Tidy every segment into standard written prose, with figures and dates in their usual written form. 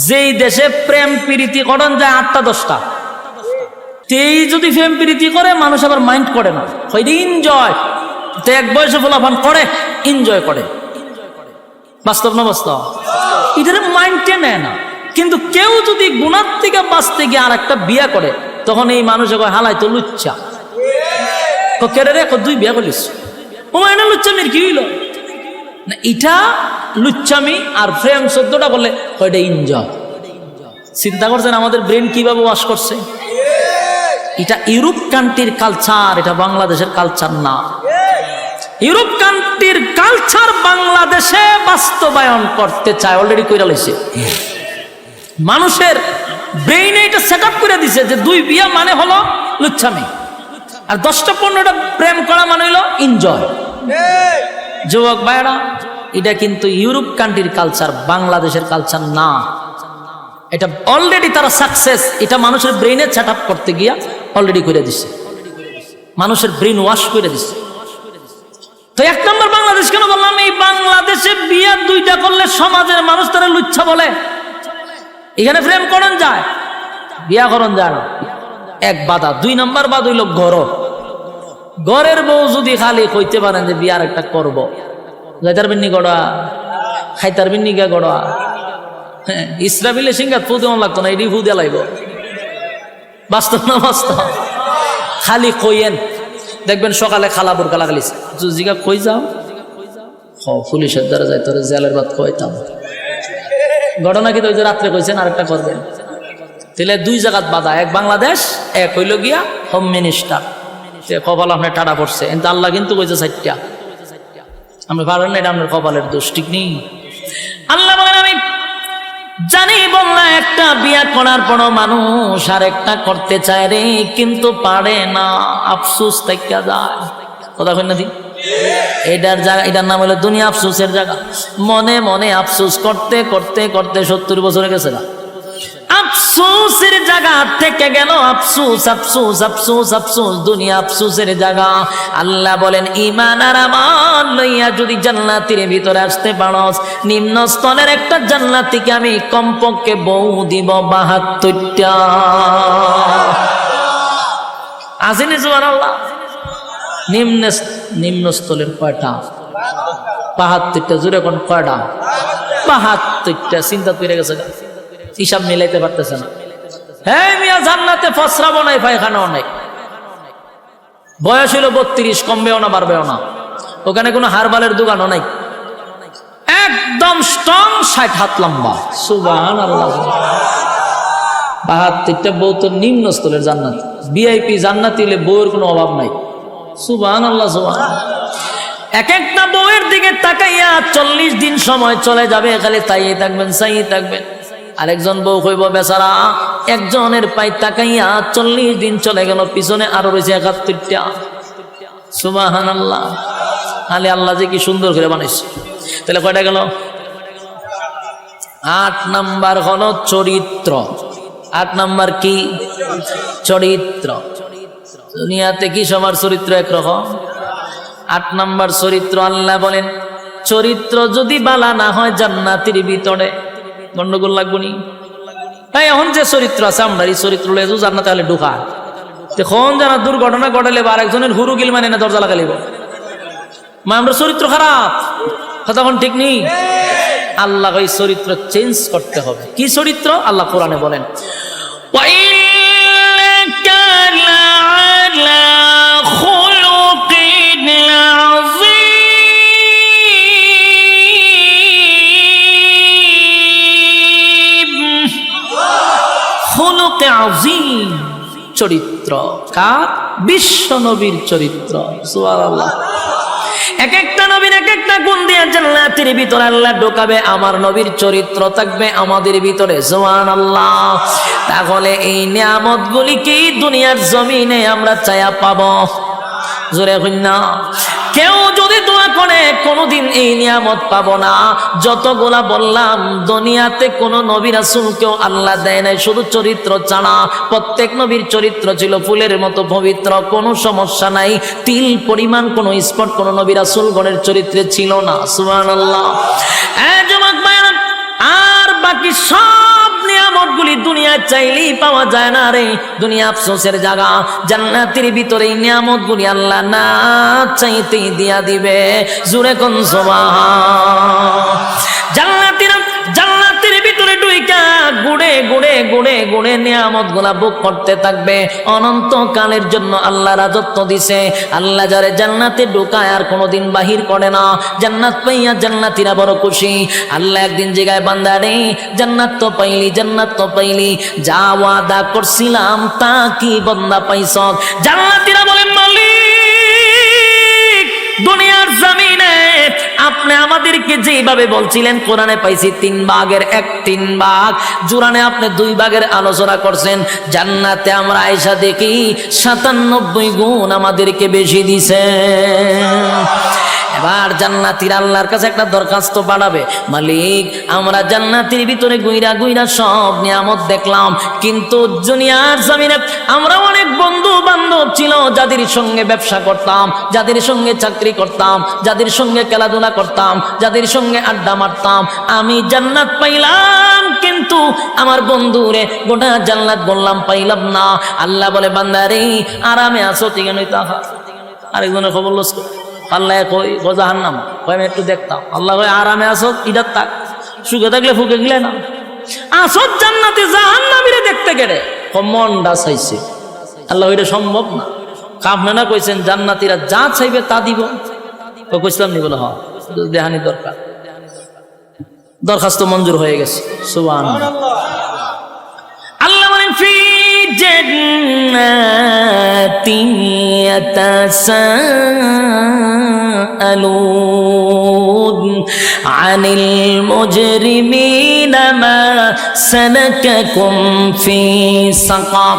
যেই দেশে প্রেম প্রীতি করেন যায় 8টা 10টা, তেই যদি প্রেম প্রীতি করে মানুষ আবার মাইন্ড করে না, হয় এনজয়। তো এক বয়সে ফলাফান করে, এনজয় করে। বাস্তব না বাস্তব? এটার মাইন্ডে নেয় না। কিন্তু কেউ যদি গুণার থেকে বাঁচতে গিয়ে আর একটা বিয়া করে, তখন এই মানুষে কয় হালাই তো লুচ্চা। কেড়ে রে 2 বিয়া করিস, ও মানে লুচ্চামির কি হইল না? এটা লুচ্চামি। আর প্রেম 14টা বললে ওইটা এনজয়। চিন্তা করছেন আমাদের ব্রেন কিভাবে ওয়াশ করছে? এটা ইউরোপ কান্ট্রির কালচার, এটা বাংলাদেশের কালচার না। ইউরোপ কান্ট্রির কালচার বাংলাদেশে বাস্তবায়ন করতে চায়, অলরেডি কইরা লইছে। মানুষের ব্রেইনে এটা সেট আপ করে দিছে যে 2 বিয়া মানে হলো লুচ্ছামি, আর 10টা 15টা প্রেম করা মানে হলো এনজয়। যুবক ভাইরা, এটা কিন্তু ইউরোপ কান্ট্রির কালচার, বাংলাদেশের কালচার না। এটা অলরেডি তারা সাকসেস, এটা মানুষের ব্রেইনে সেট আপ করতে গিয়া অলরেডি করে দিছে, মানুষের ব্রেইন ওয়াশ করে দিছে। তো 1 নম্বর বাংলাদেশ কেন বললাম? এই বাংলাদেশে বিয়া 2টা করলে সমাজের মানুষ তারা লুচ্ছা বলে। এখানে প্রেম করেন যায়, বিয়া করেন যায় না, এক বাধা। 2 নম্বর বাদ হইল ঘরের বউ যদি খালি কইতে পারেন যে বিয়ার একটা করব, যাইতার বিন্নি গড়া, খাইতার বিন্নি গা গড়া, হ্যাঁ, ইসরাবিলে সিঙ্গাত ফু দেওয়া লাগতো না, এটি ফু দেওয়া লাগবে। বাস্তব না বাস্তব? খালি কইয়েন, দেখবেন সকালে খালা বোরকা লাগালিছে, জিগা কই যাও, পুলিশের দ্বারা যাই, তোর জেলের ভাত কইতাম। ঘটনা কি তো রাত্রে কইছেন আরেকটা করবেন, তাহলে 2 জায়গাত বাধা, এক বাংলাদেশ, এক হইল গিয়া হোম মিনিস্টার। কপাল আপনার টাটা পড়ছে, কিন্তু আল্লাহ কিন্তু কইছে 4টা। আপনি পারেন না, এটা আপনার কপালের দোষ, ঠিক নেই। আল্লাহ বলেন আমি জানি বললা একটা বিয়া করার পর মানুষ আর একটা করতে চায় রে, কিন্তু পারে না, আফসোস থেকে যায়। কথা কই না দি? এটার জায়গা, এটার নাম হলো দুনিয়া আফসোসের জায়গা। মনে মনে আফসোস করতে করতে করতে 70 বছরে গেছে না, আফসোসের জায়গা থেকে গেল আফসোস আফসোস আফসোস আফসোস, দুনিয়া আফসোসের জায়গা। আল্লাহ বলেন ঈমান আর আমল লইয়া যদি জান্নাতের ভিতরে আসতে পারস, নিম্ন স্তরের একটা জান্নাতীকে আমি কমপক্ষে বউ দিব 72টা। আসেনি সুবহানাল্লাহ? নিম্ন স্তরের কয়টা? 72টা। জোরে কোন কয়টা? 72টা। চিন্তা করে গেছে, হিসাব মিলাইতে পারতেছে না। হ্যাঁ মিয়া, জান্নাতে ফসরাবো নাই, পায়খানাও নাই। বয়স হইল 32, কমবেও না বাড়বেও না। ওখানে কোনো হারবালের দোকানও নাই, একদম স্ট্রং, 60 হাত লম্বা। সুবহানাল্লাহ। 72টা বউ তো নিম্ন স্তরের জান্নাত, ভিআইপি জান্নাতি হলে বউয়ের কোনো অভাব নাই। সুবহানাল্লাহ সুবহানাল্লাহ। এক একটা বউয়ের দিকে তাকাইয়া 40 দিন সময় চলে যাবে, খালি তাইয়ে থাকবেন, চাইয়ে থাকবেন। আরেকজন বউ কইব বেচারা, একজনের পাই তাকাইয়া 40 দিন চলে গেল, পিছনে আরো রয়েছে 71টা। সুবহানাল্লাহ। খালি আল্লাহ যে কি সুন্দর করে বানাইছে। তাহলে কয়টা গেল? 8 নাম্বার হলো চরিত্র। 8 নাম্বার কি? চরিত্র। দুনিয়াতে কি সবার চরিত্র একরকম? 8 নাম্বার চরিত্র। আল্লাহ বলেন চরিত্র যদি বালা না হয় জান্নাতের ভিতরে গন্ডগোল লাগবো নি? তাই এখন যে চরিত্র আছে আমরা, এই চরিত্র লয়ে জান্নাতে হলে ঢুকা, তখন যারা দুর্ঘটনা ঘটালে বা আরেকজনের হুরু গিল মানে না দরজা লাগালিব, মা আমরা চরিত্র খারাপ, তখন ঠিক নেই। আল্লাহ এই চরিত্র চেঞ্জ করতে হবে। কি চরিত্র? আল্লাহ কোরআনে বলেন চরিত্র। কার? বিশ্ব নবীর চরিত্র। সুবহানাল্লাহ। এক একটা নবীর এক একটা গুণ দিয়ে জান্নাতের ভিতরে আল্লাহ ঢোকাবে, আমার নবীর চরিত্র থাকবে আমাদের ভিতরে। সুবহানাল্লাহ। তাহলে এই নিয়ামতগুলি কি দুনিয়ার জমিনে আমরা চায়া পাবো? জোরে কই না। কেউ যদি দোয়া করে কোনোদিন এই নিয়ামত পাবো না। যতগুলা বললাম দুনিয়াতে কোন নবী রাসূলকেও আল্লাহ দেয় নাই শুধু চরিত্র ছাড়া। প্রত্যেক নবীর চরিত্র ছিল ফুলের মতো পবিত্র, কোনো সমস্যা নাই। তিল পরিমাণ কোনো স্পট কোন নবী রাসূলগণের চরিত্রে ছিল না। সুবহানাল্লাহ। যুবক ভাইরা, আর বাকি সব দুনিয়া চাইলেই পাওয়া যায় না রে, দুনিয়া আফসোসের জায়গা। জান্নাতের ভিতরে এই নিয়ামতগুলি আল্লাহ না চাইতেই দিয়া দিবে। জোরে কোন সুবহান। জান্নাতের ভিতরে ঢুইকা গুড়ে গুড়ে গুড়ে গুড়ে নিয়ামতগুলা ভোগ করতে থাকবে অনন্তকালের জন্য। আল্লাহ রাজত্ব দিছে। আল্লাহ যারে জান্নাতে ঢুকায় আর কোনোদিন বাহির করে না। জান্নাত পাইয়া জান্নাতীরা বড় খুশি। আল্লাহ একদিন জায়গায় বান্দা রে, জান্নাত তো পাইলি, জান্নাত তো পাইলি, যা ওয়াদা করছিলাম তা কি বান্দা পাইছ? জান্নাতীরা বলেন, মালিক দুনিয়ার জমিনে আপনি আমাদেরকে যেভাবে বলছিলেন কোরআনে পাইছি 3 ভাগের 1 ভাগ, জুরানে আপনি 2 ভাগের আলোচনা করছেন। জান্নাতে আমরা আয়েশা দেখি 97 গুণ আমাদেরকে বেশি দিছে। এবার জান্নাতীরা আল্লাহর কাছে একটা দরখাস্ত পাঠাবে, মালিক আমরা জান্নাতের ভিতরে গুইরা গুইরা সব নিয়ামত দেখলাম, কিন্তু দুনিয়ার জমিনে আমরা অনেক বন্ধু বান্ধব ছিল যাদের সঙ্গে ব্যবসা করতাম, যাদের সঙ্গে চাকরি করতাম, যাদের সঙ্গে খেলাধুলা করতাম, যাদের সঙ্গে আড্ডা মারতাম। আমি জান্নাত পাইলাম কিন্তু আমার বন্ধুরে গোটা জান্নাত বললাম পাইলাম না। আল্লাহ বলে, বান্দারে আরামে আছো ঠিক নই তাহা। আরেকজনের খবর লস আল্লাহ কই জাহান্নাম, কই আমি একটু দেখতাম। আল্লাহ কই আরামে আসো ইডার তাক, সুখে থাকলে ফুকে গেলে না আসো জান্নাতে, জাহান্নামীরে দেখতে গেলে মনটা চাইছে। আল্লাহ এটা সম্ভব না। কাফনা কইছেন জান্নাতীরা যা চাইবে তা দিব। ও কইছিলাম নি বলে হ্যাঁ দেহানি দরকার, দরখাস্ত মঞ্জুর হয়ে গেছে। সুবহানাল্লাহ। আল্লাহ বলেন, ফি জান্নাতিন ইয়াতাসাআলুন আনিল মুজরিমিনা মা সালাকাকুম ফি সাকার।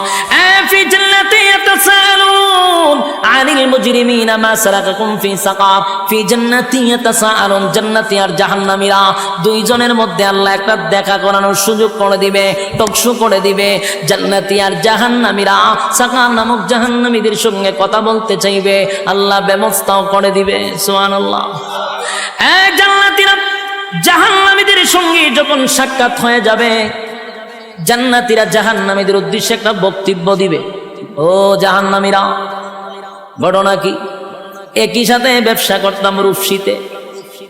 ফি জান্নাতি ইয়াতাসাআলুন আনিল মুজরিমিনা মা সালাকাকুম ফি সাকার। ফি জান্নাতি ইয়াতাসাআলুন, জান্নাতি আর জাহান্নামীরা দুইজনের মধ্যে আল্লাহ একটা দেখা করানোর সুযোগ করে দিবে, টকশো করে দিবে। জান্নাতি আর জাহান্নামীরা সাকার নামক জাহান্নামীদের সঙ্গে কথা বলতে চাইবে, আল্লাহ ব্যবস্থাও করে দিবে। সুবহানাল্লাহ। জান্নাতীরা জাহান্নামীদের সঙ্গে যখন সাক্ষাৎ হয়ে যাবে, জান্নাতীরা জাহান্নামীদের উদ্দেশ্যে একটা বক্তব্য দিবে। ও জাহান্নামীরা, ঘটনা কি? একই সাথে ব্যবসা করতাম রূপসীতে,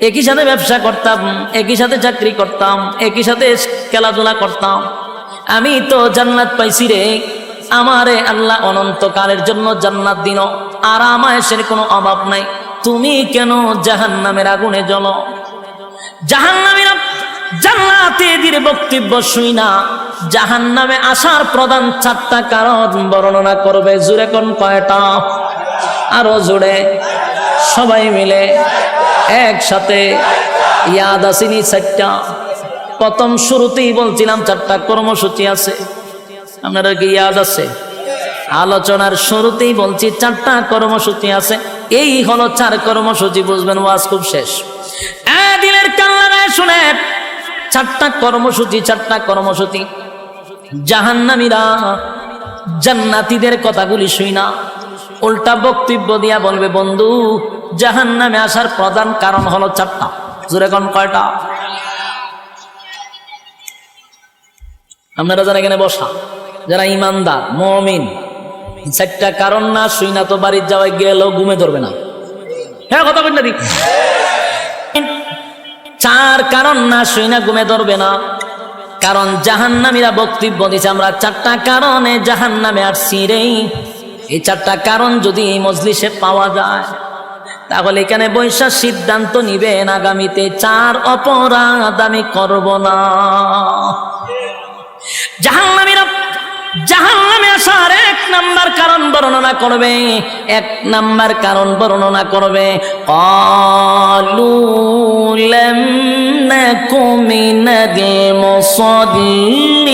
একই সাথে ব্যবসা করতাম, একই সাথে চাকরি করতাম, একই সাথে খেলাধুলা করতাম। আমি তো জান্নাত পাইছি রে, আমারে আল্লাহ অনন্তকালের জন্য জান্নাত দিন, আরাম আয়েশের কোনো অভাব নাই। তুমি কেন জাহান্নামের আগুনে জ্বলো? জাহান্নামীরা জান্নাতীদের বক্তব্য শুই না জাহান্নামে আসার প্রধান 4টা কারণ বর্ণনা করবে। জুড়ে কোন কয়টা? আরো জুড়ে সবাই মিলে একসাথে ইয়াদ আসেনি 4টা। প্রথম শুরুতেই বলছিলাম 4টা কর্মসূচি আছে, আপনারা কি ইয়াদ আছে? আলোচনার শুরুতেই বলছি 4টা কর্মসূচি আছে। এই হলো 4 কর্মসূচি, বুঝবেন ওয়াজ খুব শেষ। দিলের কান লাগায় শুনেন, 4টা কর্মসূচি, 4টা কর্মসূচি। জাহান্নামীরা জান্নাতীদের কথাগুলি শুই না, উল্টা বক্তব্য দিয়া বলবে, বন্ধু জাহান্নামে আসার প্রধান কারণ হলো 4টা। জোরে কোন কয়টা? আপনারা যারা এখানে বসা, যারা ইমানদার মুমিন, 4টা কারণ না শুই না তো বাড়ির যাওয়ায় গেলেও ঘুমে ধরবে না। হ্যাঁ কথা বলেন না, 4 কারণ না শুই না ঘুমে ধরবে না। কারণ জাহান্নামীরা বক্তব্য দিছে আমরা 4টা কারণে জাহান্নামে আসছি রে। এই 4টা কারণ যদি এই মজলিসে পাওয়া যায়, তাহলে এখানে বৈশা সিদ্ধান্ত নিবেন আগামীতে 4 অপরাধ আমি করব না। জাহান্নামীরা জাহান্নামে আসার 1 নাম্বার কারণ বর্ণনা করবে, 1 নাম্বার কারণ বর্ণনা করবে, ক্বালু লাম নাকু মিনাল মুসাল্লিন।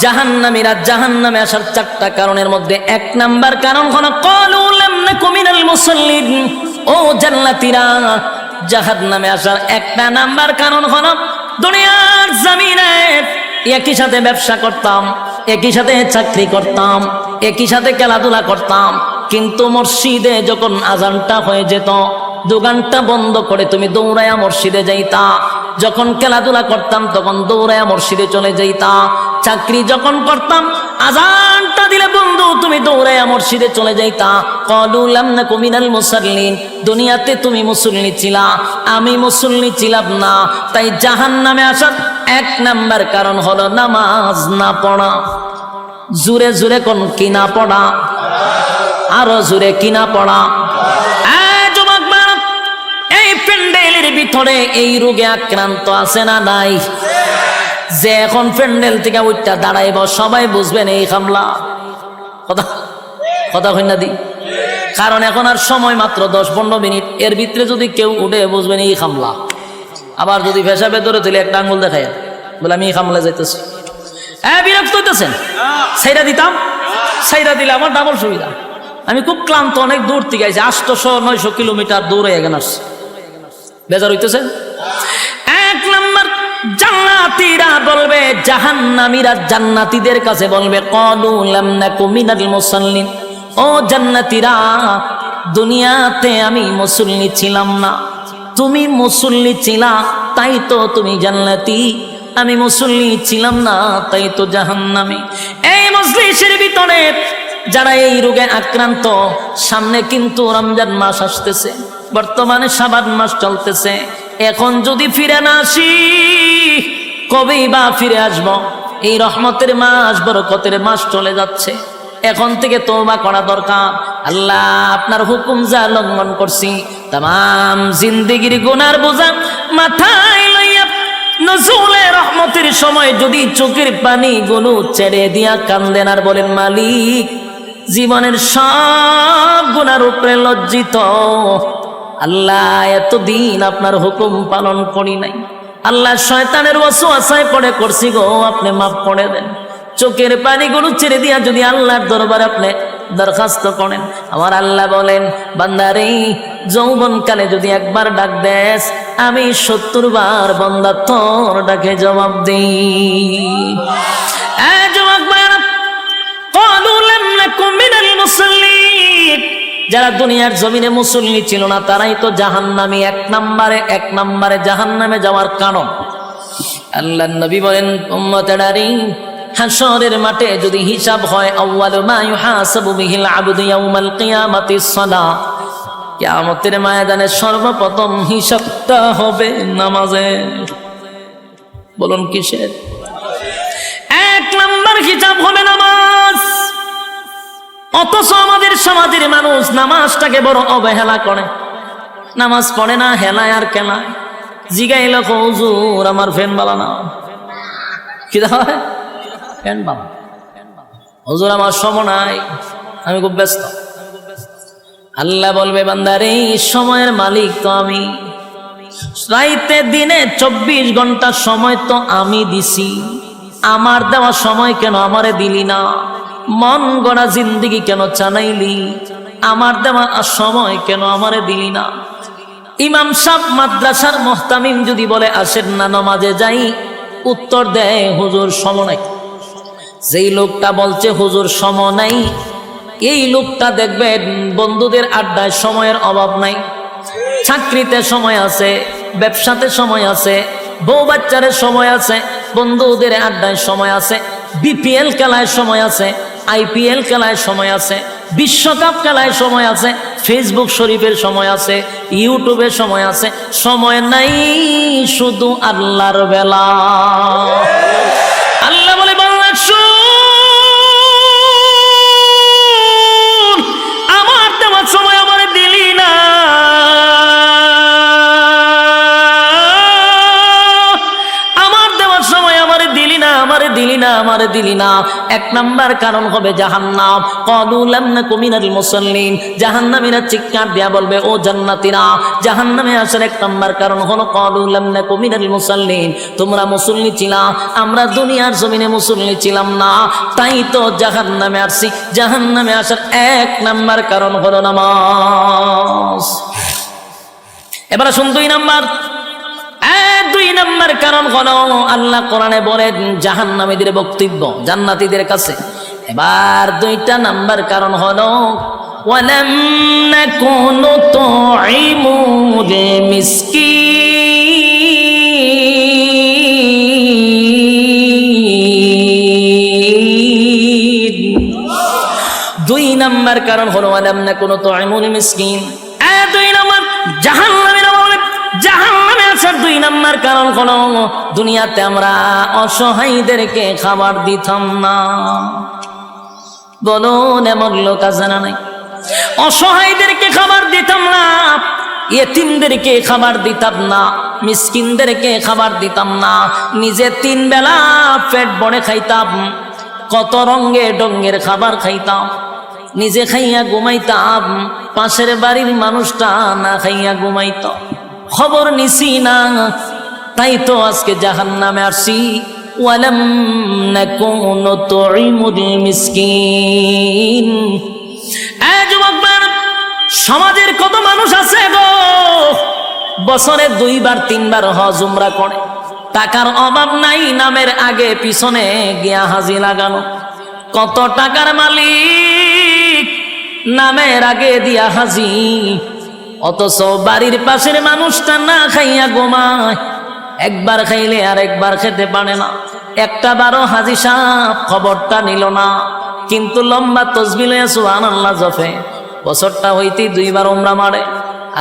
জাহান্নামীরা জাহান্নামে আসার 4টা কারণের মধ্যে 1 নাম্বার কারণ হলো ক্বালু লাম নাকু মিনাল মুসাল্লিন। ও জান্নাতীরা, জাহান্নামে আসার 1টা নাম্বার কারণ হলো দুনিয়ার জমিনে একই সাথে ব্যবসা করতাম, একই সাথে চাকরি করতাম, একই সাথে খেলাধুলা করতাম, কিন্তু মসজিদে যখন আজানটা হয়ে যেত দোকানটা বন্ধ করে তুমি দৌড়ায়া মসজিদে যাইতা, যখন খেলাধুলা করতাম তখন দৌড়ায়া মসজিদে চলে যাইতা, চাকরি যখন করতাম আজানটা দিলে বন্ধু তুমি দৌড়ায়া মসজিদে চলে যাইতা। ক্বালু লাম নাকু মিনাল মুসাল্লিন, দুনিয়াতে তুমি মুসল্লি ছিলা, আমি মুসল্লি ছিলাম না, তাই জাহান্নামে আসার এক নাম্বার কারণ হলো নামাজ না পড়া। জোরে জোরে কোন কি না পড়া, আরো জোরে কি না পড়া। এই প্যান্ডেলের ভিতরে এই রোগে আক্রান্ত আছে না নাই? যে এখন প্যান্ডেল থেকে উঠটা দাঁড়াইব সবাই বুঝবেন এই খামলা। কথা কথা কইনা দি, কারণ এখন আর সময় মাত্র 10-15 মিনিট, এর ভিতরে যদি কেউ উঠে বুঝবেন এই খামলা। আবার যদি পেশাবে ধরে তুলে একটা আঙ্গুল দেখায় বলে আমি এই খামলা যাইতেছি, বিরক্ত হইতেছেন? সাইরা দিতাম, সাইরা দিলে আমার ডাবল সুবিধা। আমি খুব ক্লান্ত, অনেক দূর থেকে আইছি, 800-900 কিলোমিটার দূরে এখানে আসছি, বেজার হইতেছে। এক নাম্বার, জান্নাতীরা বলবে, জাহান্নামীরা জান্নাতীদের কাছে বলবে, ক্বালু লাম নাকু মিনাল মুসাল্লিন, ও জান্নাতীরা দুনিয়াতে আমি মুসল্লি ছিলাম না, তুমি মুসল্লি ছিলা তাই তো তুমি জান্নাতি, আমি মুসল্লি ছিলাম না তাই তো জাহান্নামী। এই মজলিসের ভিতরে যারা এই রোগে আক্রান্ত, সামনে কিন্তু রমজান মাস আসতেছে, বর্তমানে শাবান মাস চলতেছে, এখন যদি ফিরে না আসি কবেই বা ফিরে আসব? এই রহমতের মাস, বরকতের মাস চলে যাচ্ছে, এখন থেকে তওবা করা দরকার। আল্লাহ আপনার হুকুম যা লঙ্ঘন করছি, তাম জিন্দেগির গুনার বোঝা মাথায় লইয়া নজুলে রহমতের সময় যদি চোখের পানি গুলো ছেড়ে দিয়া কান্দেন আর বলেন, মালিক জীবনের সব গুনার উপরে লজ্জিত, আল্লাহ এতদিন আপনার হুকুম পালন করি নাই, আল্লাহ শয়তানের ওয়াসওয়াসায় পড়ে করছি গো, আপনি মাফ করে দেন। চোখের পানিগুলো ছেড়ে দিয়া যদি আল্লাহর দরবারে আপনি দরখাস্ত করেন, আমার আল্লাহ বলেন, বান্দারে যৌবনকালে যদি একবার ডাক দেস, আমি 70 বার বান্দা তোর ডাকে জবাব দিই। যারা দুনিয়ার জমিনে মুসল্লি ছিল না তারাই তো জাহান্নামী, এক নম্বরে জাহান্নামে যাওয়ার কারণ। আল্লাহর নবী বলেন, উম্মতেরারে হাশরের মাঠে যদি হিসাব হয়, আউয়ালু মা ইউহাসাবু বিহিল আবদু ইয়াউমাল কিয়ামাতিস সালাহ, কিয়ামতের ময়দানে সর্বপ্রথম হিসাবটা হবে নামাজের। বলুন কিসের? এক নম্বর হিসাব হবে নামাজ। অথচ আমাদের সমাজের মানুষ নামাজটাকে বড় অবহেলা করে, নামাজ পড়ে না, হেলায় আর খেলায়। জিগাইল হুজুর আমার ফ্যান বালা না, কি হয় ফ্যান বালা, হুজুর আমার সময় নাই, আমি খুব ব্যস্ত। আল্লাহ বলবে, বান্দারে সময়ের মালিক তো আমি, রাইতে দিনে 24 ঘন্টা সময় তো আমি দিছি, আমার দেওয়া সময় কেন আমারে দিলি না? মন গড়া জিন্দেগি কেন চালাইলি? আমার দেওয়া সময় কেন আমারে দিলি না? ইমাম সাহেব মাদ্রাসার মুহতামিম যদি বলে আসেন না নামাজে যাই, উত্তর দেয় হুজুর সময় নাই। যেই লোকটা বলছে হুজুর সময় নাই, এই লোকটা দেখবেন বন্ধুদের আড্ডায় সময়ের অভাব নাই, চাকরিতে সময় আছে, ব্যবসাতে সময় আছে, বউ বাচ্চারের সময় আছে, বন্ধুদের আড্ডায় সময় আছে, বিপিএল খেলায় সময় আছে, আইপিএল খেলায় সময় আছে, বিশ্বকাপ খেলায় সময় আছে, ফেসবুক শরীফের সময় আছে, ইউটিউবের সময় আছে, সময় নাই শুধু আল্লাহর বেলা। আল্লাহ বলে, বাংলা শুন, আমার দেওয়ার সময় আমার দিলি না, আমারে দিলি না। এক নাম্বার কারণ হবে জাহান্নাম। ক্বালু লাম নাকু মিনাল মুসাল্লিন, জাহান্নামীরা চিৎকার দিয়া বলবে, ও জান্নাতীরা জাহান্নামে আসার এক নাম্বার কারণ হলো ক্বালু লাম নাকু মিনাল মুসাল্লিন, তোমরা মুসল্লি ছিলা, আমরা দুনিয়ার জমিনে মুসল্লি ছিলাম না, তাই তো জাহান্নামে আসছি। জাহান্নামে আসার এক নাম্বার কারণ হলো নামাজ। এবারে শুন, 2 নাম্বার কারণ হলো, আল্লাহ কোরআনে বলেন জাহান্নামীদের বক্তব্য জান্নাতীদের কাছে। এবার 2টা নাম্বার কারণ হলো ওয়ালাম নাকুনু তু'ইমুল মিসকিন। 2 নাম্বার কারণ হলো ওয়ালাম নাকুনু তু'ইমুল মিসকিন। 2 নাম্বার জাহান্নামের আমলে জাহান্নামে আসার 2 নাম্বার কারণ হলো দুনিয়াতে আমরা অসহায়দেরকে খাবার দিতাম না। বলুন এমন লোক আছে না নাই? অসহায়দেরকে খাবার দিতাম না, ইয়েতিমদেরকে খাবার দিতাম না, মিসকিনদেরকে খাবার দিতাম না, নিজে 3 বেলা পেট ভরে খাইতাম, কত রঙে ডঙ্গের খাবার খাইতাম, নিজে খাইয়া ঘুমাইতাম, পাশের বাড়ির মানুষটা না খাইয়া ঘুমাইত, খবর নিছি না, তাই তো আজকে জাহান্নামে আসছি। ওয়ালাম নাকুনু তু'ইমুল মিসকিন। যুবক ভাইরা, সমাজের কত মানুষ আছে গো, বছরে 2 বার 3 বার হজ উমরা করে, টাকার অভাব নাই, নামের আগে পিছনে গিয়া হাজি লাগানো। কত টাকার মালিক, নামের আগে দিয়া হাজি, অথচ বাড়ির পাশের মানুষটা না খাইয়া ঘুমায়, একবার খাইলে আর একবার খেতে পারে না, একটা বারো হাজি সাহেব খবরটা নিল না, কিন্তু লম্বা তসবিহ লইয়া সুবহানাল্লাহ জপে, বছরটা হইতেই 2 বার উমরা মারে।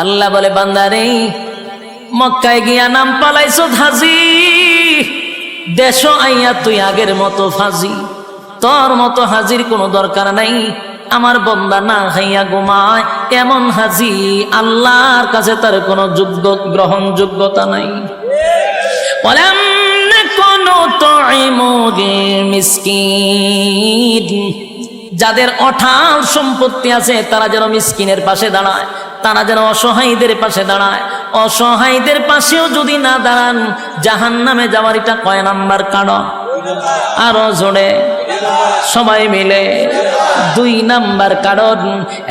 আল্লাহ বলে বান্দারে, মক্কায় গিয়া নাম পালাইছো হাজি, দেশ আইয়া তুই আগের মতো ফাজি, তোর মতো হাজির কোনো দরকার নাই, আমার বান্দা না খাইয়া ঘুমায়, এমন হাজি আল্লাহর কাছে তার কোনো গ্রহণযোগ্যতা নাই। ওয়ালাম নাকুনু তু'ইমুল মিসকিন। যাদের অঢাল সম্পত্তি আছে তারা যেন মিসকিনের পাশে দাঁড়ায়, তারা যেন অসহায়দের পাশে দাঁড়ায়। অসহায়দের পাশেও যদি না দাঁড়ান, জাহান্নামে যাওয়ার এটা কয় নাম্বার কারণ? আরো জোরে সবাই মিলে 2 নাম্বার কারণ।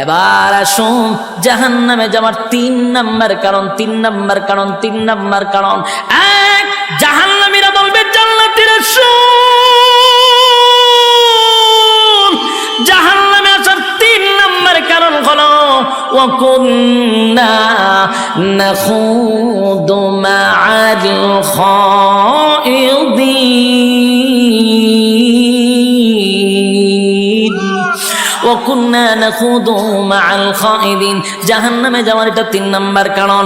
এবার আসুন জাহান্নামে যাওয়ার 3 নাম্বার কারণ। 3 নাম্বার কারণ, 3 নাম্বার কারণ। 1, জাহান্নামীরা বলবে জান্নাতীরা শুন, জাহান্নামে আসার 3 নাম্বার কারণ হলো ওয়া কুন্না নাখুদু মা'আল খাইদিন ওয়া কুন্না নাখুদু মা'আল খাইদিন। জাহান্নামে যাওয়ার এটা 3 নাম্বার কারণ।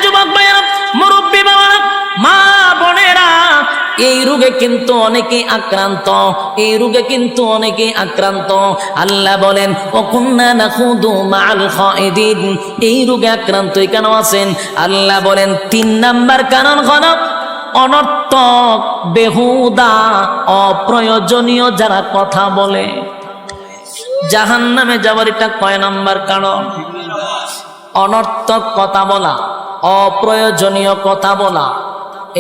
যুবক ভাইরা, মুরব্বী বাবারা, মা বোনেরা, এই রোগে কিন্তু অনেকেই আক্রান্ত, এই রোগে কিন্তু অনেকেই আক্রান্ত। আল্লাহ বলেন ওয়াকুন্না নাখুদু মা'আল খাইদিন, এই রোগে আক্রান্ত কেন আছেন? আল্লাহ বলেন 3 নাম্বার কারণ হলো অনর্থক, বেহুদা, অপ্রয়োজনীয় যারা কথা বলে। জাহান্নামে যাওয়ার এটা কয় নাম্বার কারণ? অনর্থক কথা বলা, অপ্রয়োজনীয় কথা বলা।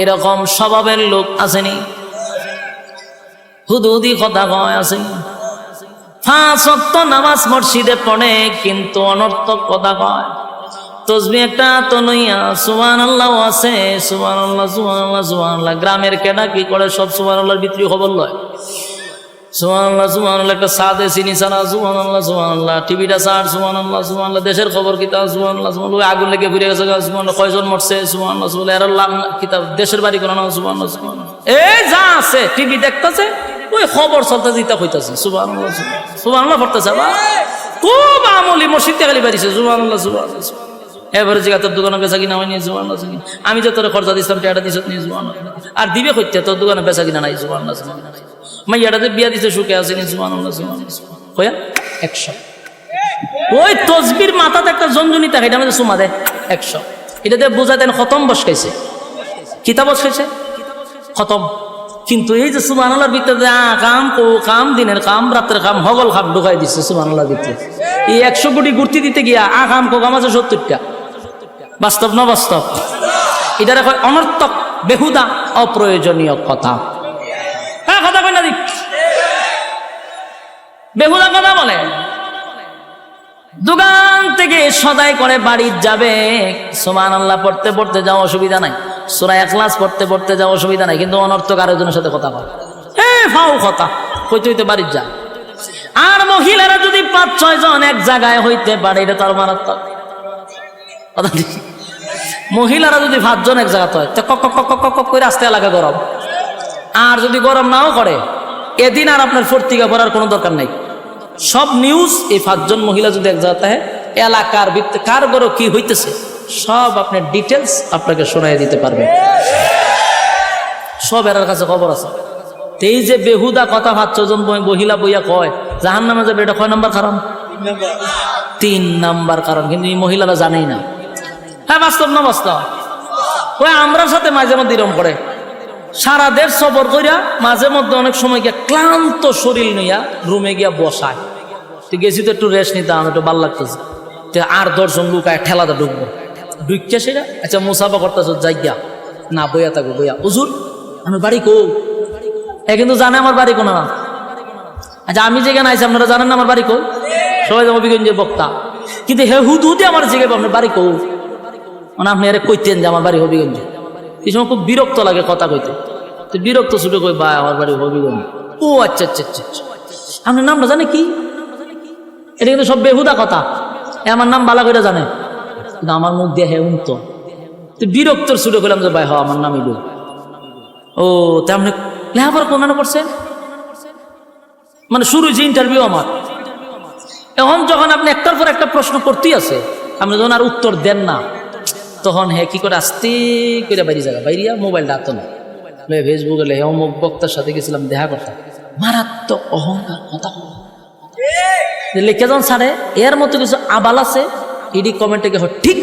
এরকম স্বভাবের লোক আসেনি? হুদুদি কথা কয় আসেনি? 5 ওয়াক্ত নামাজ মসজিদে পড়ে কিন্তু অনর্থক কথা কয়। তসবিহ একটা তো লইয়া সুবহানাল্লাহ আছে, সুবহানাল্লাহ সুবহানাল্লাহ সুবহানাল্লাহ, গ্রামের কেডা কি করে সব সুবহানাল্লাহর ভিতরে খবর লয়। সুবহানাল্লাহ সুবহানাল্লাহ, একটা সাদে চিনি ছাড়া সুবহানাল্লাহ সুবহানাল্লাহ, টিভিটা ছাড় সুবহানাল্লাহ সুবহানাল্লাহ, দেশের খবর কিতাব সুবহানাল্লাহ সুবহানাল্লাহ, আগুন লেগে ঘুরে গেছে সুবহানাল্লাহ, কয়জন মরছে সুবহানাল্লাহ সুবহানাল্লাহ, এর লাম কিতাব দেশের বাড়ি কোন না সুবহানাল্লাহ সুবহানাল্লাহ, এই যা আছে টিভি দেখতেছে, ওই খবর চলতে দিতে হইতাছে সুবহানাল্লাহ সুবহানাল্লাহ পড়তেছে। খুব আমলি মসজিদ থেকে বাড়িছে সুবহানাল্লাহ সুবহানাল্লাহ। এবারে জিগা তোর দোকানে বেচা কিনা হয়নি সুবহানাল্লাহ, আমি যে তোর খরচা দিচ্ছিলাম টেটা দিছ নি সুবহানাল্লাহ, আর দিবে কইতে তোর দোকানে বেচা কিনা নাই সুবহানাল্লাহ সুবহানাল্লাহ। মাইয়াটাতে বিয়া দিতে সুখে আসেনি সুবহানাল্লাহ সুবহানাল্লাহ, কয়া 100। ওই তসবির মাথাতে একটা জঞ্জনি থাকে, এটা আমাদের সুমা দেয় 100, এটাতে বোঝা দেন খতম বসকাইছে, কিতাব বসকাইছে খতম। কিন্তু এই যে সুবহানাল্লাহর ভিতরে কাম ও কাম, দিনের কাম, রাতের কাম, হগল খাম ঢুকাই দিচ্ছে সুবহানাল্লাহর ভিতরে। এই 100 কোটি ঘুরতে দিতে গিয়া কাম কো কাম আছে 70টা। বাস্তব না বাস্তব? এটার অনর্থক, বেহুদা, অপ্রয়োজনীয় কথা। হ্যাঁ, কথা কই না দিক, বেহুদা কথা বলে। দোকান থেকে সদাই করে বাড়ি যাবে, সুবহানাল্লাহ পড়তে পড়তে যাও, অসুবিধা নাই, সূরা ইখলাস পড়তে পড়তে যাও, অসুবিধা নাই, কিন্তু অনর্থক আরেকজনের সাথে কথা বলে, ফাও কথা কইতে হইতে বাড়ি যা। আর মহিলারা যদি 5-6 জন এক জায়গায় হইতে পারে, এটা তার মারাত্মক কথা। মহিলারা যদি 5 জন এক জায়গাতে হয়, কক কক কক কক কক করে আস্তে এলাকা গরম। আর যদি গরম নাও করে, এদিন আর আপনার পত্রিকা পড়ার কোনো দরকার নাই। সব নিউজ এই 5 জন মহিলা যদি এক জায়গাতে হয়, এলাকার ভিত্তি কার গরো কি হইতেছে সব আপনার ডিটেলস আপনাকে শোনাই দিতে পারবে। সব এর কাছে খবর আছে। এই যে বেহুদা কথা 5 জন মহিলা বইয়া কয় জাহান্নামে যাবে, এটা কয় নাম্বার কারণ? 3 নাম্বার কারণ। কিন্তু এই মহিলারা জানেই না। হ্যাঁ, বাস্তব না বাস্তব? ওই আমরার সাথে মাঝে মধ্যে এরকম করে, সারা দেশ সফর করিয়া মাঝে মধ্যে অনেক সময় গিয়া ক্লান্ত শরীর নিয়া রুমে গিয়া বসায়। গেছি তো একটু রেস্ট নিতাম, একটু ভাল লাগতেছে। 8-10 জন লুকায় ঠেলাতে ঢুকবো, ঢুকছে সেটা আচ্ছা মুসাফা করতেছ, যাই গিয়া না বইয়া থাকবো, বইয়া হুজুর আমি বাড়ি কো, কিন্তু জানে আমার বাড়ি কোনা না। আচ্ছা আমি যেখানে আইছি আপনারা জানেন না আমার বাড়ি কো? সবাই যাবো বিগঞ্জের বক্তা, কিন্তু হে হুদুদি আমার জিজ্ঞেস আপনার বাড়ি কো, মানে আপনি আরে কইতেন যে আমার বাড়ি হবিগঞ্জে। এই সময় খুব বিরক্ত লাগে কথা কইতে, তো বিরক্ত ছুটে কই ভাই আমার বাড়ি হবিগঞ্জ। ও আচ্ছা আচ্ছা আচ্ছা, আপনার নামটা জানে কি? এটা কিন্তু সব বেহুদা কথা। আমার নাম বালা করে জানে, কিন্তু আমার মুখ দিয়ে হে উনতো, বিরক্তর ছুটে করলাম যে ভাই হ আমার নাম ইলু। ও তেমনি লেখাপড়া কোন করছেন, মানে শুরু যে ইন্টারভিউ আমার। এখন যখন আপনি একটার পর একটা প্রশ্ন করতেই আছে, আপনি যখন আর উত্তর দেন না, তখন হ্যাঁ কি করে আস্তে করে বাইরে জায়গা বাইরিয়া মোবাইলটা হাতে না ফেসবুকে লেহে অমুক বক্তার সাথে গেছিলাম দেখা করতাম, মারাত্মক অহংকার কথা লিখে যখন ছাড়ে। এর মতো কিছু আবাল আছে, ইডি কমেন্টে কে ঠিক,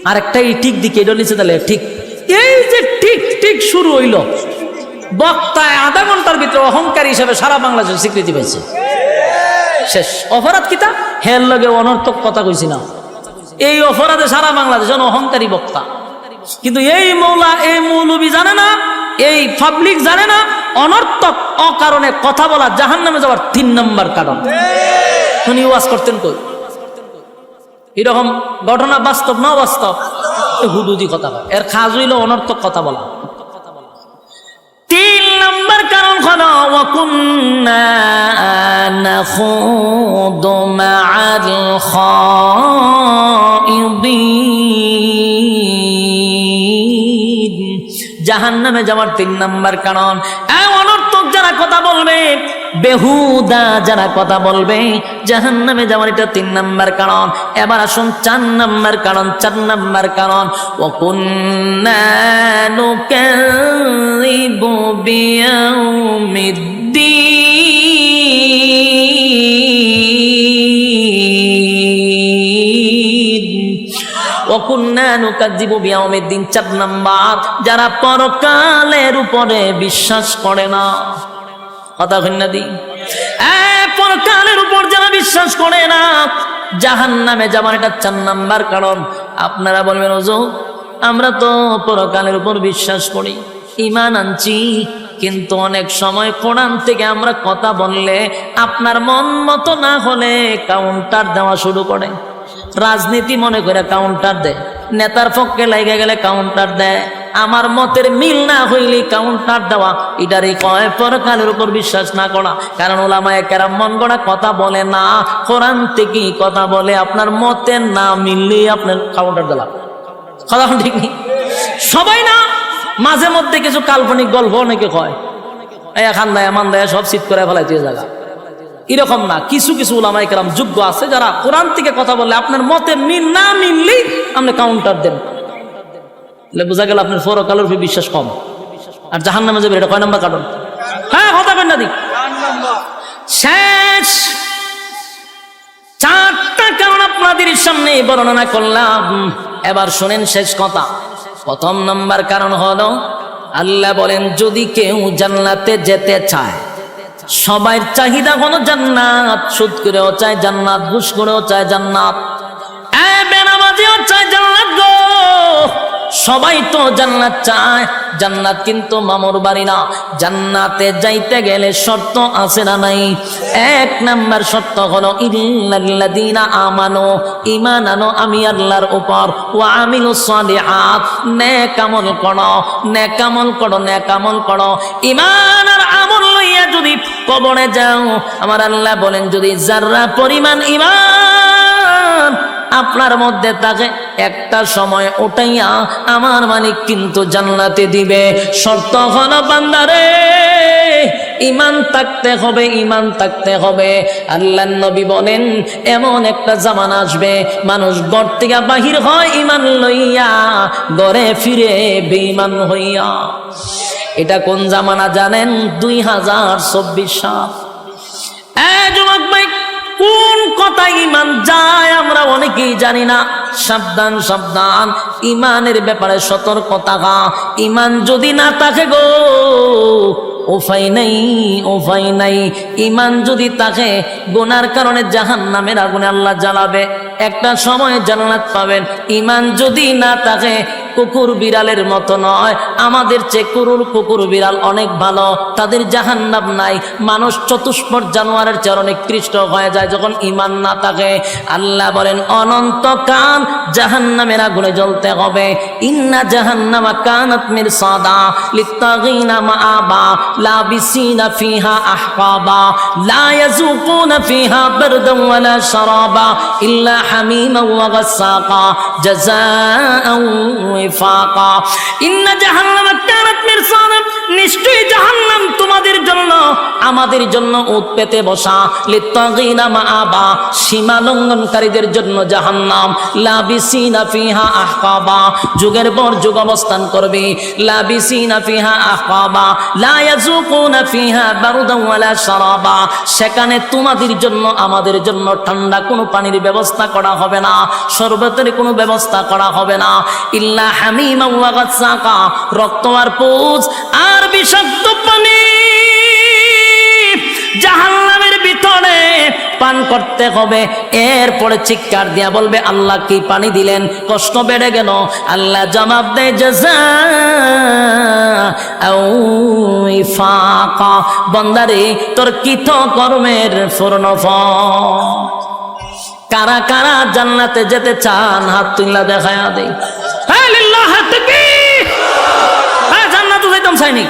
আর একটা এই ঠিক দিকে এটা নিচে তাহলে ঠিক। এই যে ঠিক ঠিক শুরু হইল, বক্তায় আধা ঘন্টার ভিতরে অহংকারী হিসাবে সারা বাংলাদেশে স্বীকৃতি পাইছে। শেষ অপরাধ কিতা হের লগে অনর্থক কথা কইছি না, এই অপরাধে সারা বাংলাদেশ অহংকারী বক্তা। কিন্তু এই মৌলা এই মৌলবী জানে না, এই পাবলিক জানে না, অনর্থক অকারণে কথা বলা জাহান্নামে যাওয়ার 3 নাম্বার কারণ। উনি ওয়াজ করতেন কই? এরকম ঘটনা বাস্তব না বাস্তব? হুদুদি কথা বলা, এর খাজ হইল অনর্থক কথা বলা। 3 নাম্বার কারণ হলো ওয়াকুন্না নাখুদু মা'আল খাইদিন। জাহান্নামে যাওয়ার 3 নাম্বার কারণ অনর্থক যারা কথা বলবে, বেহুদা যারা কথা বলবে, জাহান্নামে যাওয়ার এটা 3 নাম্বার কারণ। এবার আসুন 4 নাম্বার কারণ। 4 নাম্বার কারণ ওয়াকুন্না নুকাযযিবু বিয়াউমিদ্দিন। ওয়াকুন্না নুকাযযিবু বিয়াউমিদ্দিন। 4 নাম্বার, যারা পরকালের উপরে বিশ্বাস করে না। কথা কইনা দি, পরকালের উপর যারা বিশ্বাস করে না, জাহান্নামে যাবার এটা 4 নাম্বার কারণ। আপনারা বলবেন ওজো আমরা তো পরকালের উপর বিশ্বাস করি, ঈমান আনছি, কিন্তু অনেক সময় কোরআন থেকে আমরা কথা বললে আপনার মন মতো না হলে কাউন্টার দেওয়া শুরু করে। রাজনীতি মনে করে কাউন্টার দেয়, নেতার পক্ষে লাগে গেলে কাউন্টার দেয়, আমার মতের মিল না হইলে কাউন্টার দেওয়া। এটারই কয় পরকালের উপর বিশ্বাস না করা। কারণ উলামায়ে কেরাম মন গড়া কথা বলে না, কোরআন থেকে কথা বলে। আপনার মতের না মিললে আপনার কাউন্টার দিলাম, কথা ঠিক নেই। সবাই না, মাঝে মধ্যে কিছু কাল্পনিক গল্প অনেকে কয়, খান দেয় মান দেয় সব চিৎ করে ফেলাই দিয়ে জায়গা। এরকম না, কিছু কিছু উলামায়ে কেরাম যোগ্য আছে যারা কোরআন থেকে কথা বলে আপনার মতে মিল না মিললেই আপনি কাউন্টার দেন। বোঝা গেল আপনার পরকালের উপর বিশ্বাস কম, আর জাহান্নামে যাবে এটা কয় নাম্বার কারণ? হ্যাঁ কথা বেন না দিক শেষ। 4টা কারণ আপনাদের সামনে বর্ণনা করলাম। এবার শোনেন শেষ কথা। 1ম নাম্বার কারণ হলো আল্লাহ বলেন যদি কেউ জান্নাতে যেতে চায়, সবার চাহিদা হলো জান্নাত। সুদ করেও চায় জান্নাত, ঘুষ করেও চায় জান্নাত, বেনামাজিও চায় জান্নাত গো। সবাই তো জান্নাত চায়, জান্নাত কিন্তু মামুর বাড়ি না। জান্নাতে যাইতে গেলে শর্ত আছে না নাই? 1 নাম্বার শর্ত হলো ইল্লাল্লাযীনা আমানু, ঈমান আনো আমি আল্লাহর উপর, ওয়া আমিলুস সালিহাত, নেক আমল করো, নেক আমল করো, নেক আমল করো। ঈমান আর আমল লইয়া লইয়া যদি কবরে যাও, আমার আল্লাহ বলেন যদি যাররা পরিমাণ ঈমান আপনার মধ্যে থাকে, একটা সময় ওটাইয়া আমার মালিক কিন্তু জান্নাতে দিবে। শর্ত হলো বান্দারে ঈমান থাকতে হবে, ঈমান থাকতে হবে। আল্লাহর নবী বলেন এমন একটা জামানা আসবে মানুষ ঘর থেকে বাহির হয় ঈমান লইয়া, ঘরে ফিরে বেঈমান হইয়া। এটা কোন জামানা জানেন? 2024 সাল। যুবক ভাই, কোন কথা ঈমান যায় আমরা অনেকেই জানি না। সাবধান সাবধান, ঈমানের ব্যাপারে সতর্কতা। ঈমান যদি না থাকে গো, উপায় নাই, উপায় নাই। ঈমান যদি থাকে, গুনার কারণে জাহান্নামের আগুনে আল্লাহ জ্বালাবে, একটা সময় জান্নাত পাবেন। ঈমান যদি না থাকে, কুকুর বিড়ালের মতো নয়, আমাদের চেয়ে কুকুর বিড়াল অনেক ভালো, তাদের জাহান্নাম নাই। মানুষ চতুষ্পদ জানোয়ারের চেয়ে অনেক কৃষ্ট হয়ে যায় যখন ঈমান না থাকে। আল্লাহ বলেন অনন্তকাল জাহান্নামের আগুনে জ্বলতে হবে। ইন্না জাহান্নামা কানাত মিরসাদা লিত্তাগিনা মাআবা লাবিসিনা ফিহা আহকাবা লা ইয়াযুকুনা ফিহা বারদান ওয়ালা শারাবা ইল্লা হামিমা ওয়া গাসসাকা জাযাআন ওয়াফাকা। ইন্না জাহান্নামা কানাত মিরসাদা, নিশ্চয়ই জাহান্নাম তোমাদের জন্য আমাদের জন্য উৎ পেতে বসা। লিত্তাগিনা মাআবা, সীমা লঙ্ঘনকারীদের জন্য জাহান্নাম। লাবিসিনা ফিহা আহকাবা, যুগের পর যুগ অবস্থান করবে। লাবিসিনা ফিহা আহকাবা লা ইয়াযুকুনা ফিহা বারদান ওয়ালা শারাবা, সেখানে তোমাদের জন্য আমাদের জন্য ঠান্ডা কোনো পানির ব্যবস্থা করা হবে না, শরবতের কোনো ব্যবস্থা করা হবে না। ইল্লা হামিমা ওয়া গাসসাকা, রক্ত আর পুজ আর বিষাক্ত পানি জাহান্নামের ভিতরে পান করতে হবে। এরপরে চিৎকার দিয়া বলবে আল্লাহ কি পানি দিলেন, কষ্ট বেড়ে গেল। আল্লাহ জবাব দেয় জাযাআও ওয়াফাকা, বান্দারে তোর কৃত কর্মের পূর্ণফল। কারা কারা জান্নাতে যেতে চান হাত তুইলা দেখায়া দেই। হ্যাঁ লিল্লাহ তাকবীর। হ্যাঁ জান্নাতে যাইতাম চাইনি,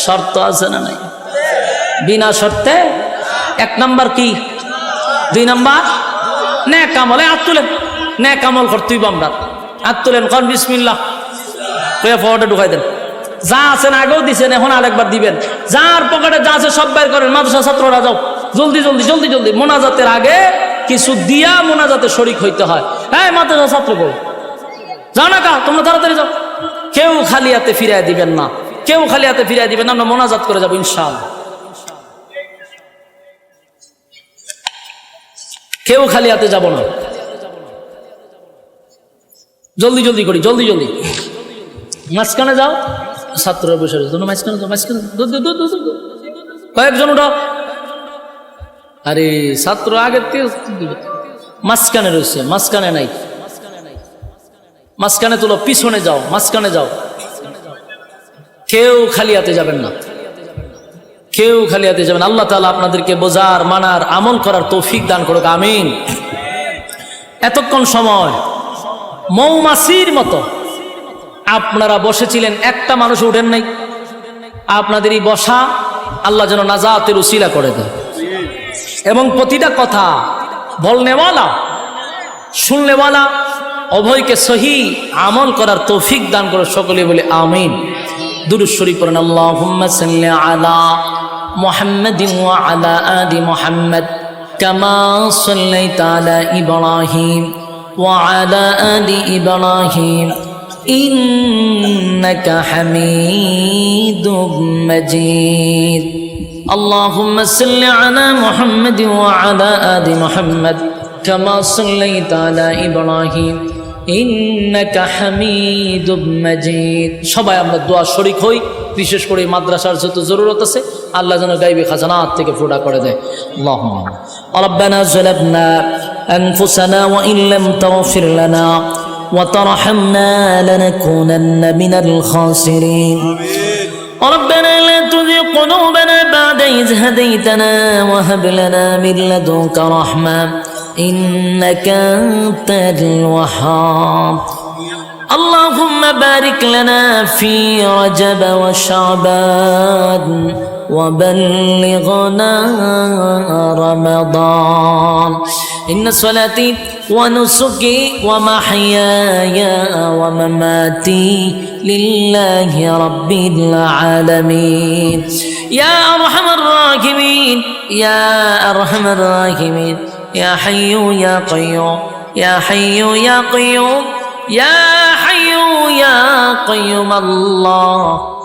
শর্ত আছে না নাই? বিনা শর্তে। 1 নাম্বার কি? 2 নাম্বার নেক আমলে হাত তুলেন। নেক আমল করতেই আমরা হাত তুলেন, কোন বিসমিল্লাহ কইয়া ফটোটা ঢুকাই দেন। যা আছেন আগেও দিছেন, এখন আরেকবার দিবেন। যার পকেটে যা আছে সব বাইর করেন। মাদ্রাসা ছাত্ররা যাও, জলদি জলদি জলদি জলদি। মোনাজাতের আগে কিছু দিয়া মোনাজাতে শরীক হইতে হয়। হ্যাঁ মাদ্রাসা ছাত্র বল যাও না, কা তোমরা তাড়াতাড়ি যাও। কেউ খালি হাতে ফিরিয়ে দিবেন না, কেউ খালি হাতে ফিরিয়ে দিবেন না। আমরা মোনাজাত করে যাবো ইনশাআল্লাহ। কেউ খালি হাতে যাব না। জলদি জলদি করি, জলদি জলদি। মাঝখানে যাও, ছাত্ররা বসে রয়েছে, মাঝখানে যাও, মাঝখানে কয়েকজন ওটা। আরে ছাত্র আগের থেকে মাঝখানে রয়েছে, মাঝখানে নাই। মাঝখানে তুলো, পিছনে যাও, মাঝখানে যাও। কেউ খালি হাতে যাবেন না, কেউ খালি হাতে যাবেন। আল্লাহ তাআলা আপনাদেরকে বোঝার, মানার, আমল করার তৌফিক দান করুক, আমিন। এতক্ষণ সময় মৌমাছির মতো আপনারা বসেছিলেন, একটা মানুষ উঠেন নাই। আপনাদের এই বসা আল্লাহ যেন নাজাতের উসিলা করে দেয়, এবং প্রতিটা কথা বলনেওয়ালা শুননেওয়ালা উভয়কে সহি আমল করার তৌফিক দান করে। সকলে বলে আমিন। দুরূদ শরীফ পড়েন। আল্লাহুম্মা সাল্লি আলা মুহাম্মাদিন ওয়া আলা আলি মুহাম্মাদ কামা সাল্লাইতা আলা ইব্রাহিম ওয়া আলা আলি ইব্রাহিম ইন্নাকা হামিদুম মাজিদ। আল্লাহুম্মা সাল্লি আলা মুহাম্মাদিন ওয়া আলা আলি মুহাম্মাদ কামা সাল্লাইতা আলা ইব্রাহিম ইন্নাকা হামিদুম মাজিদ। সবাই আমরা দোয়া শরীক হই, বিশেষ করে মাদ্রাসার যত জরুরত আছে আল্লাহ যেন গায়বী খাজানাত থেকে ফুটা করে দেয়। আল্লাহুম্মা রাব্বানা যালামনা আনফুসানা ওয়া ইন লাম তাগফির লানা ওয়া তারহামনা লানাকুনান্না মিনাল খাসিরিন। ربنا لا تزغ قلوبنا بعد إذ هديتنا وهب لنا من لدنك رحمة إنك أنت الوهاب. اللهم بارك لنا في رجب وشعبان وبلغنا رمضان إن صلاتي ونسكي ومحياي ومماتي لله رب العالمين يا أرحم الراحمين يا أرحم الراحمين يا حي يا قيوم يا حي يا قيوم يا حي يا قيوم الله